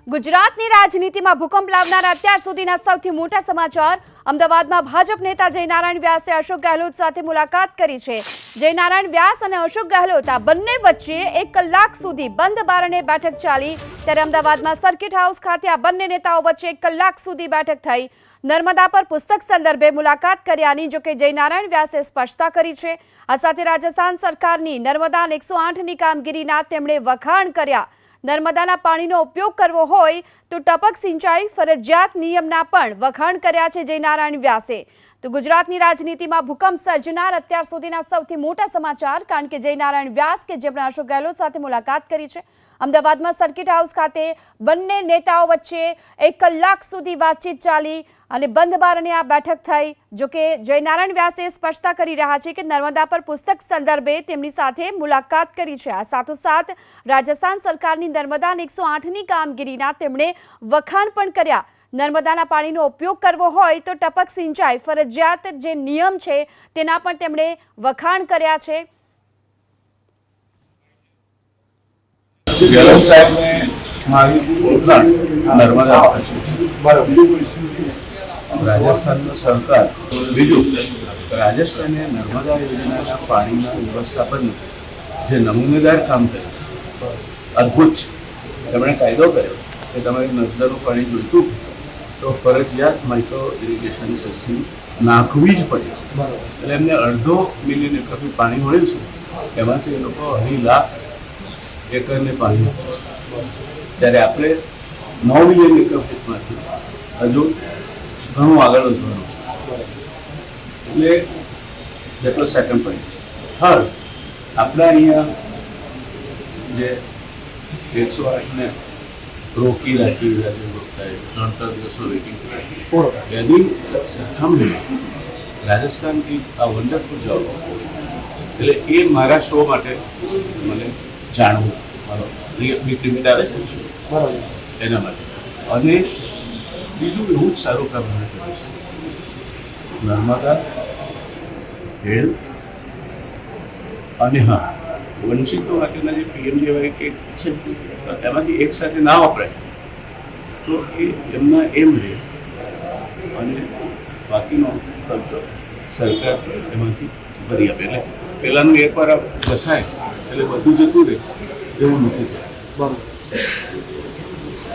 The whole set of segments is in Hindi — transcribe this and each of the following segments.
ગુજરાતની રાજનીતિમાં ભૂકંપ લાવનારા અત્યાર સુધીના સૌથી મોટા સમાચાર। અમદાવાદમાં ભાજપ નેતા જયનારાયણ વ્યાસે અશોક ગેહલોત સાથે મુલાકાત કરી છે। જયનારાયણ વ્યાસ અને અશોક ગેહલોત આ બંને વચ્ચે 1 કલાક સુધી બંધ બારણે બેઠક ચાલી। ત્યારે અમદાવાદમાં સર્કિટ હાઉસ ખાતે આ બંને નેતાઓ વચ્ચે 1 કલાક સુધી બેઠક થઈ। નર્મદા પર પુસ્તક સંદર્ભે મુલાકાત કર્યાની જો કે જયનારાયણ વ્યાસે સ્પષ્ટતા કરી છે। આ સાથે રાજસ્થાન સરકારની નર્મદા 108ની કામગીરીના તેમણે વખાણ કર્યા। નર્મદાના પાણીનો ઉપયોગ કરવો હોય તો ટપક સિંચાઈ ફરજિયાત નિયમના પણ વખાણ કર્યા છે જયનારાયણ વ્યાસે। તો ગુજરાતની રાજનીતિમાં ભૂકંપ સર્જનાર અત્યાર સુધીના સૌથી મોટા સમાચાર, કારણ કે જયનારાયણ વ્યાસ કે જેમણે અશોક ગેહલોત સાથે મુલાકાત કરી છે। અમદાવાદમાં સર્કિટ હાઉસ ખાતે બંને નેતાઓ વચ્ચે 1 કલાક સુધી વાતચીત ચાલી અને બંધ બારણે આ બેઠક થઈ। જો કે જયનારાયણ વ્યાસે સ્પષ્ટતા કરી રહ્યા છે કે નર્મદા પર પુસ્તક સંદર્ભે તેમની સાથે મુલાકાત કરી છે। આ સાથોસાથ રાજસ્થાન સરકારની નર્મદા 108ની કામગીરીના તેમણે વખાણ પણ કર્યા। નર્મદાના પાણીનો ઉપયોગ કરવો હોય તો ટપક સિંચાઈ ફરજિયાત જે નિયમ છે તેના પણ તેમણે વખાણ કર્યા છે। गहलोत साहब ने हमारी नर्मदा राजस्थान में सरकार बीजू राजस्थान नर्मदा योजना पानी व्यवस्थापन जो नमूनेदार काम करे अद्भुत है। कायदो कर्यो कि तमारे नर्मदाનું पाणी जोईतुं तो फरजियात माइक्रो इरिगेशन सिस्टम नाखवी ज पड़े। એટલે એમને 1.5 મિલિયન એકરનું પાણી મળ્યું છે। એમાંથી એ લોકો 2.5 લાખ એકરને પાણી આપે છે, જ્યારે આપણે 9 મિલિયન એકર ખેતમાંથી હજુ ઘણું આગળ વધવાનું છે। એટલે that was second point. Third, આપણા અહીંયા જે 108ને રોકી રાખી રાજ્ય 3 દિવસો વેઇટિંગ એની સરખામણીમાં રાજસ્થાનથી આ વન્ડરફુલ જોબ એટલે એ મારા શો માટે મને જાણવું મારો લિમિટ આવે છે શો એના માટે। અને બીજું એવું જ સારું કામ મને કર્યું છે નર્મદા હેલ્થ અને હા વંચિતો માટેના જે PMJY કે છે એમાંથી એક સાથે ના વપરાય તો એ એમના એમ રહે અને બાકીનો ખર્ચો સરકાર એમાંથી ભરી આપે। એટલે પહેલાંનું એકવાર ઘસાય એટલે બધું જતું રહે એવું નથી થયું।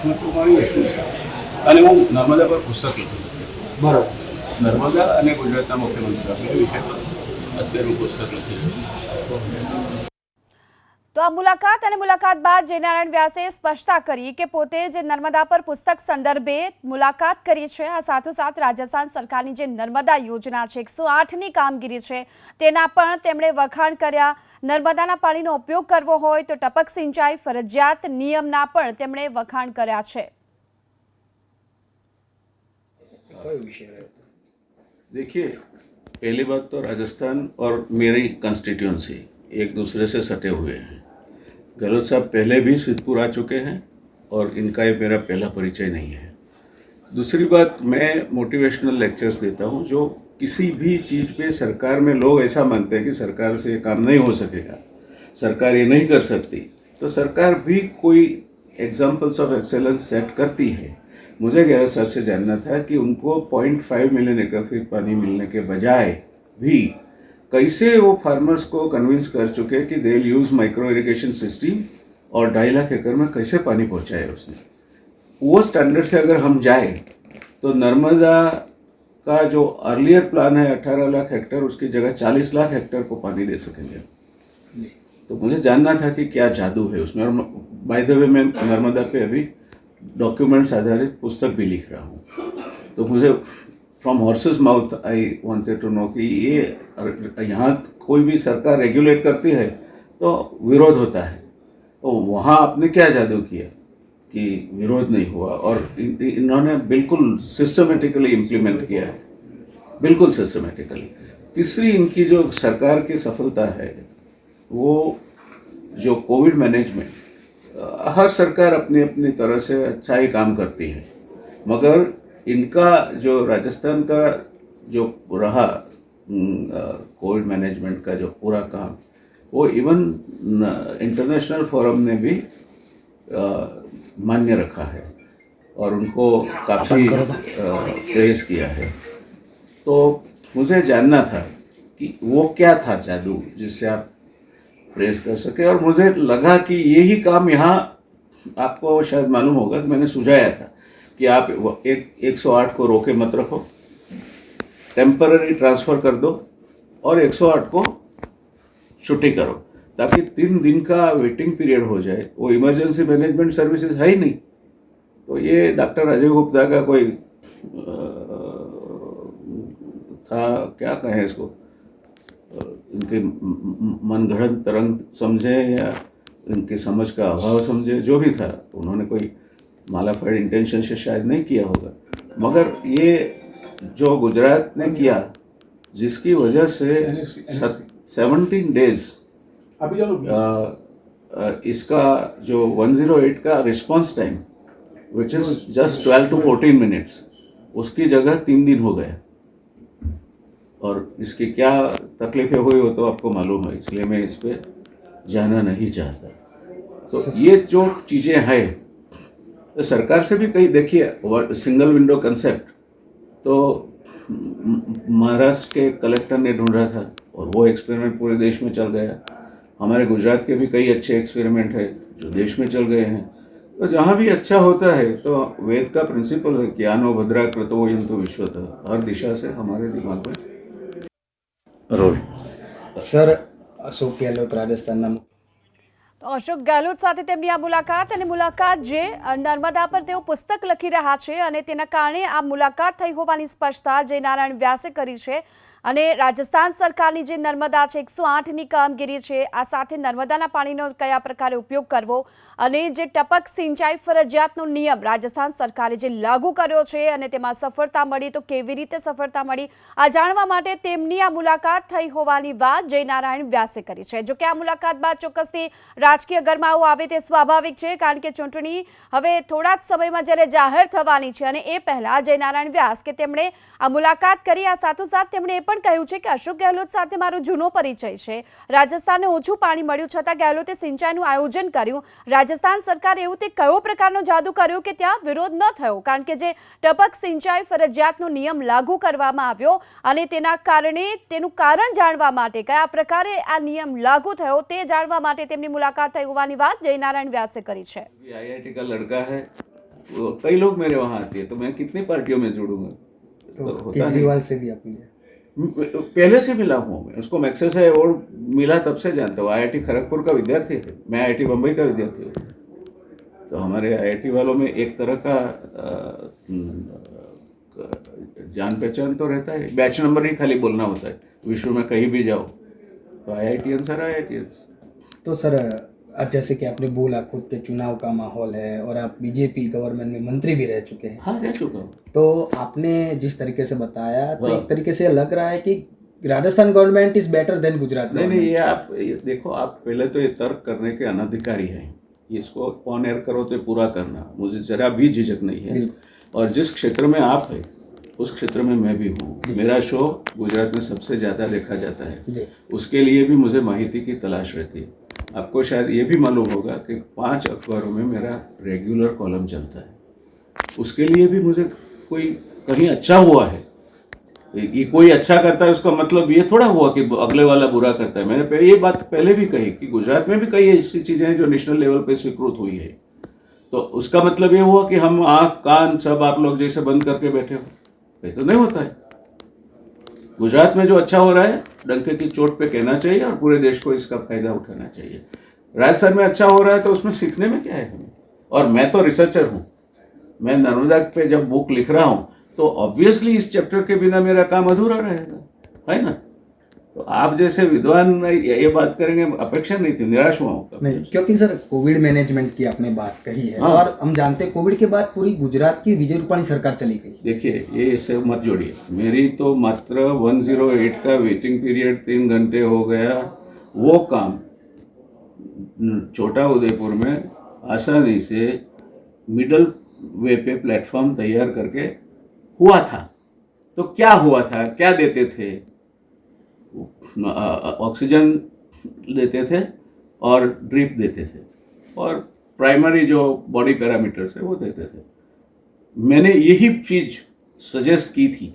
બરાબર મારી વસ્તુ છે અને હું નર્મદા પર પુસ્તક લખું છું। બરાબર, નર્મદા અને ગુજરાતના મુખ્યમંત્રી આપણે વિષય પર અત્યારે હું પુસ્તક લખી છું। તો આ મુલાકાત બાદ જયનારાયણ વ્યાસે સ્પષ્ટતા કરી કે પોતે જે નર્મદા પર પુસ્તક સંદર્ભે મુલાકાત કરી છે। આ સાથોસાથ રાજસ્થાન સરકારની જે નર્મદા યોજના છે 108ની કામગીરી છે તેના પણ તેમણે વખાણ કર્યા। નર્મદાના પાણીનો ઉપયોગ કરવો હોય તો ટપક સિંચાઈ ફરજિયાત નિયમના પણ તેમણે વખાણ કર્યા છે। देखिए, पहली बात तो राजस्थान और मेरी कंस्टिट्यूंसी एक दूसरे से सटे हुए हैं। गहलोत साहब पहले भी सिद्धपुर आ चुके हैं और इनका ये मेरा पहला परिचय नहीं है। दूसरी बात, मैं मोटिवेशनल लेक्चर्स देता हूँ जो किसी भी चीज़ पे सरकार में लोग ऐसा मानते हैं कि सरकार से काम नहीं हो सकेगा, सरकार ये नहीं कर सकती, तो सरकार भी कोई एग्जाम्पल्स ऑफ एक्सेलेंस सेट करती है। मुझे गहलोत साहब से जानना था कि उनको 0.5 मिलियन एकड़ फीट पानी मिलने के बजाय भी कैसे वो फार्मर्स को कन्विंस कर चुके कि they will use micro irrigation system और 2.5 लाख एकड़ में कैसे पानी पहुंचाया उसने। वो स्टैंडर्ड से अगर हम जाए तो नर्मदा का जो अर्लियर प्लान है 18 लाख हेक्टेयर, उसकी जगह 40 लाख हेक्टेयर को पानी दे सकेंगे। तो मुझे जानना था कि क्या जादू है उसमें। और बाय द वे मैं नर्मदा पे अभी डॉक्यूमेंट्स आधारित पुस्तक भी लिख रहा हूँ। तो मुझे from horse's mouth I wanted to know कि ये यहाँ कोई भी सरकार रेगुलेट करती है तो विरोध होता है, तो वहाँ आपने क्या जादू किया कि विरोध नहीं हुआ और इन्होंने बिल्कुल सिस्टमेटिकली इम्प्लीमेंट किया है, बिल्कुल सिस्टमेटिकली। तीसरी इनकी जो सरकार की सफलता है वो जो कोविड मैनेजमेंट, हर सरकार अपनी अपनी तरह से अच्छा ही काम करती है, मगर इनका जो राजस्थान का जो रहा कोविड मैनेजमेंट का जो पूरा काम, वो इवन इंटरनेशनल फोरम ने भी मान्य रखा है। और उनको काफ़ी प्रेस किया है। तो मुझे जानना था कि वो क्या था जादू जिससे आप प्रेस कर सके, और मुझे लगा कि यही काम यहाँ आपको शायद मालूम होगा कि मैंने सुझाया था कि आप 108 को रोके मत रखो, टेम्पररी ट्रांसफ़र कर दो और 108 को छुट्टी करो, ताकि 3 दिन का वेटिंग पीरियड हो जाए। वो इमरजेंसी मैनेजमेंट सर्विसेज है ही नहीं। तो ये डॉक्टर अजय गुप्ता का कोई था, क्या कहें इसको, इनके मनगढ़ंत तरंग समझे या इनकी समझ का अभाव समझे, जो भी था, उन्होंने कोई मालाफाइड इंटेंशन से शायद नहीं किया होगा, मगर ये जो गुजरात ने किया, जिसकी वजह से 17 डेज इसका जो 108 का response time which is just 12 to 14 minutes, उसकी जगह 3 दिन हो गए। और इसकी क्या तकलीफें हुई वो तो आपको मालूम है, इसलिए मैं इस पर जाना नहीं चाहता। तो ये जो चीज़ें हैं, तो सरकार से भी कहीं देखिए, सिंगल विंडो कंसेप्ट तो महाराष्ट्र के कलेक्टर ने ढूंढा था और वो एक्सपेरिमेंट पूरे देश में चल गया। हमारे गुजरात के भी कई अच्छे एक्सपेरिमेंट है जो देश में चल गए हैं। तो जहाँ भी अच्छा होता है, तो वेद का प्रिंसिपल है कि आनो भद्रा कृतो यंतु विश्वतः, हर दिशा से हमारे दिमाग में रोल। સર અશોક ગેહલોત રાજસ્થાનના તો અશોક ગેહલોત સાથે તેમની આ મુલાકાત અને મુલાકાત જે નર્મદા પર તેઓ પુસ્તક લખી રહ્યા છે અને તેના કારણે આ મુલાકાત થઈ હોવાની સ્પષ્ટતા જે નારાયણ વ્યાસે કરી છે। અને રાજસ્થાન સરકારની જે નર્મદા છે 108ની કામગીરી છે, આ સાથે નર્મદાના પાણીનો કયા પ્રકારે ઉપયોગ કરવો અને જે ટપક સિંચાઈ ફરજિયાતનો નિયમ રાજસ્થાન સરકારે જે લાગુ કર્યો છે અને તેમાં સફળતા મળી, તો કેવી રીતે સફળતા મળી, આ જાણવા માટે તેમની આ મુલાકાત થઈ હોવાની વાત જયનારાયણ વ્યાસે કરી છે। જો કે આ મુલાકાત બાદ ચોક્કસથી રાજકીય ગરમાવો આવે તે સ્વાભાવિક છે, કારણ કે ચૂંટણી હવે થોડા જ સમયમાં જ્યારે જાહેર થવાની છે અને એ પહેલાં જયનારાયણ વ્યાસ કે તેમણે આ મુલાકાત કરી, આ સાથોસાથ તેમણે એ પણ કહ્યું છે કે અશોક ગેહલોત સાથે મારો જૂનો પરિચય છે। રાજસ્થાનને ઓછું પાણી મળ્યું છતાં ગેહલોતે સિંચાઈનું આયોજન કર્યું। રાજસ્થાન સરકારે એવું તે કયો પ્રકારનો જાદુ કર્યો કે ત્યાં વિરોધ ન થયો, કારણ કે જે ટપક સિંચાઈ ફરજિયાતનો નિયમ લાગુ કરવામાં આવ્યો અને તેના કારણે તેનું કારણ જાણવા માટે, કયા પ્રકારે આ નિયમ લાગુ થયો તે જાણવા માટે તેમની મુલાકાત થઈ હોવાની વાત જયનારાયણ વ્યાસે કરી છે। IIT का लड़का है, कई लोग मेरे वहाँ आते हैं, तो मैं कितनी पार्टियों में जुड़ूंगा? तो होता नहीं। केजरीवाल से भी आप मिले? पहले से मिला हूँ मैं, उसको मैक्सेस है और मिला तब से जानता हूँ। IIT खड़गपुर का विद्यार्थी है, मैं IIT बम्बई का विद्यार्थी हूँ। तो हमारे IIT वालों में एक तरह का जान पहचान तो रहता है, बैच नंबर ही खाली बोलना होता है। विश्व में कहीं भी जाओ तो IITians सर IITians। तो सर जैसे कि आपने बोला खुद के चुनाव का माहौल है और आप बीजेपी गवर्नमेंट में मंत्री भी रह चुके हैं। हाँ, रह चुका हूँ। तो आपने जिस तरीके से बताया, तो एक तरीके से लग रहा है कि Rajasthan government is better than Gujarat. नहीं, ये देखो, आप पहले तो ये तर्क करने के अनधिकारी हैं। इसको ऑन एयर करो तो पूरा करना, मुझे जरा भी झिझक नहीं है। और जिस क्षेत्र में आप है उस क्षेत्र में मैं भी हूँ। मेरा शो गुजरात में सबसे ज़्यादा देखा जाता है, उसके लिए भी मुझे माहिती की तलाश रहती है। आपको शायद ये भी मालूम होगा कि 5 अखबारों में मेरा रेगुलर कॉलम चलता है। उसके लिए भी मुझे कोई कहीं अच्छा हुआ है, ये कोई अच्छा करता है उसका मतलब ये थोड़ा हुआ कि अगले वाला बुरा करता है। मैंने ये बात पहले भी कही कि गुजरात में भी कई ऐसी चीज़ें हैं जो नेशनल लेवल पे स्वीकृत हुई है। तो उसका मतलब ये हुआ कि हम आँख कान सब आप लोग जैसे बंद करके बैठे हो, ये तो नहीं होता है। गुजरात में जो अच्छा हो रहा है डंके की चोट पे कहना चाहिए और पूरे देश को इसका फायदा उठाना चाहिए। राजस्थान में अच्छा हो रहा है तो उसमें सीखने में क्या है हमें? और मैं तो रिसर्चर हूँ, मैं नर्मदा पे जब बुक लिख रहा हूँ तो ऑब्वियसली इस चैप्टर के बिना मेरा काम अधूरा रहेगा, है ना? तो आप जैसे विद्वान ये बात करेंगे, अपेक्षा नहीं थी, निराश हुआ हूँ। नहीं, क्योंकि सर कोविड मैनेजमेंट की आपने बात कही है। हाँ। और हम जानते हैं कोविड के बाद पूरी गुजरात की विजय रूपाणी सरकार चली गई। देखिए, ये इससे मत जोड़िए। मेरी तो मात्र 108 का वेटिंग पीरियड 3 घंटे हो गया। वो काम छोटा उदयपुर में आसानी से मिडल वे पे प्लेटफॉर्म तैयार करके हुआ था। तो क्या हुआ था, क्या देते थे? ऑक्सीजन देते थे और ड्रिप देते थे और प्राइमरी जो बॉडी पैरामीटर्स है वो देते थे। मैंने यही चीज़ सजेस्ट की थी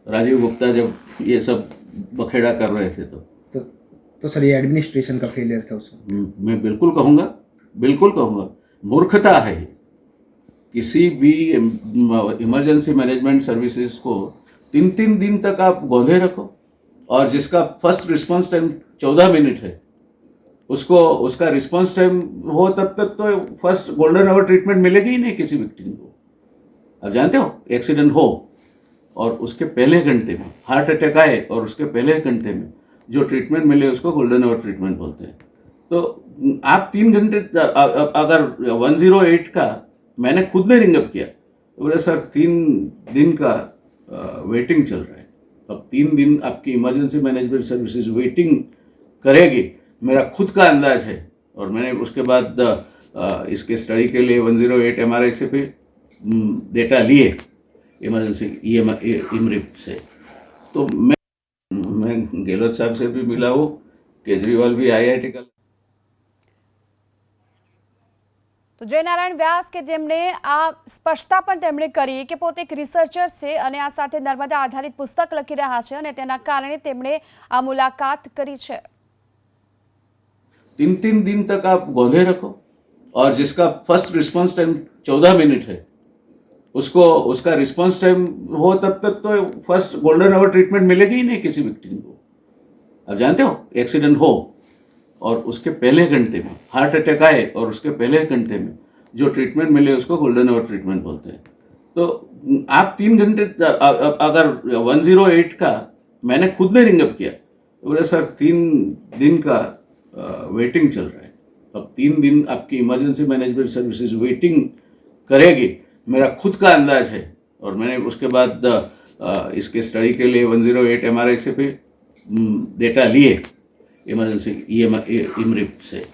राजीव गुप्ता जब ये सब बखेड़ा कर रहे थे तो सर ये एडमिनिस्ट्रेशन का फेलियर था उसमें। मैं बिल्कुल कहूँगा मूर्खता है। किसी भी इमरजेंसी मैनेजमेंट सर्विसेज को 3-3 दिन तक आप गोंधे रखो और जिसका फर्स्ट रिस्पांस टाइम 14 मिनट है उसको उसका रिस्पांस टाइम हो तब तक तो फर्स्ट गोल्डन आवर ट्रीटमेंट मिलेगी ही नहीं किसी विक्टिम को। आप जानते हो एक्सीडेंट हो और उसके पहले घंटे में हार्ट अटैक आए और उसके पहले घंटे में जो ट्रीटमेंट मिले उसको गोल्डन आवर ट्रीटमेंट बोलते हैं। तो आप 3 घंटे अगर 108 का मैंने खुद ने रिंगअप किया तो बोले सर 3 दिन का वेटिंग चल रहा है, अब 3 दिन आपकी इमरजेंसी मैनेजमेंट सर्विसेज वेटिंग करेगी, मेरा खुद का अंदाज है। और मैंने उसके बाद इसके स्टडी के लिए 108 MRI से भी डेटा लिए इमरजेंसी इमरिप से। तो मैं गहलोत साहब से भी मिला हूँ, केजरीवाल भी IIT का। તો જયનારાયણ વ્યાસ કે જેમણે આ સ્પષ્ટતા પણ તેમણે કરી કે પોતે એક રિસર્ચર છે અને આ સાથે નર્મદા આધારિત પુસ્તક લખી રહ્યા છે અને તેના કારણે તેમણે આ મુલાકાત કરી છે। 3-3 दिन तक आप गोंधे रखो और जिसका फर्स्ट रिस्पांस टाइम 14 मिनट है उसको उसका रिस्पांस टाइम हो तब तक तो फर्स्ट गोल्डन आवर ट्रीटमेंट मिलेगी ही नहीं किसी विक्टिम को। आप जानते हो एक्सीडेंट हो और उसके पहले घंटे में हार्ट अटैक आए और उसके पहले घंटे में जो ट्रीटमेंट मिले उसको गोल्डन आवर ट्रीटमेंट बोलते हैं। तो आप 3 घंटे अगर 108 का मैंने खुद ने रिंगअप किया तो बोले सर 3 दिन का वेटिंग चल रहा है, अब 3 दिन आपकी इमरजेंसी मैनेजमेंट सर्विसेज वेटिंग करेगी, मेरा खुद का अंदाज है। और मैंने उसके बाद इसके स्टडी के लिए 108 MRI से भी डेटा लिए इमरजेंसी इमरिप से।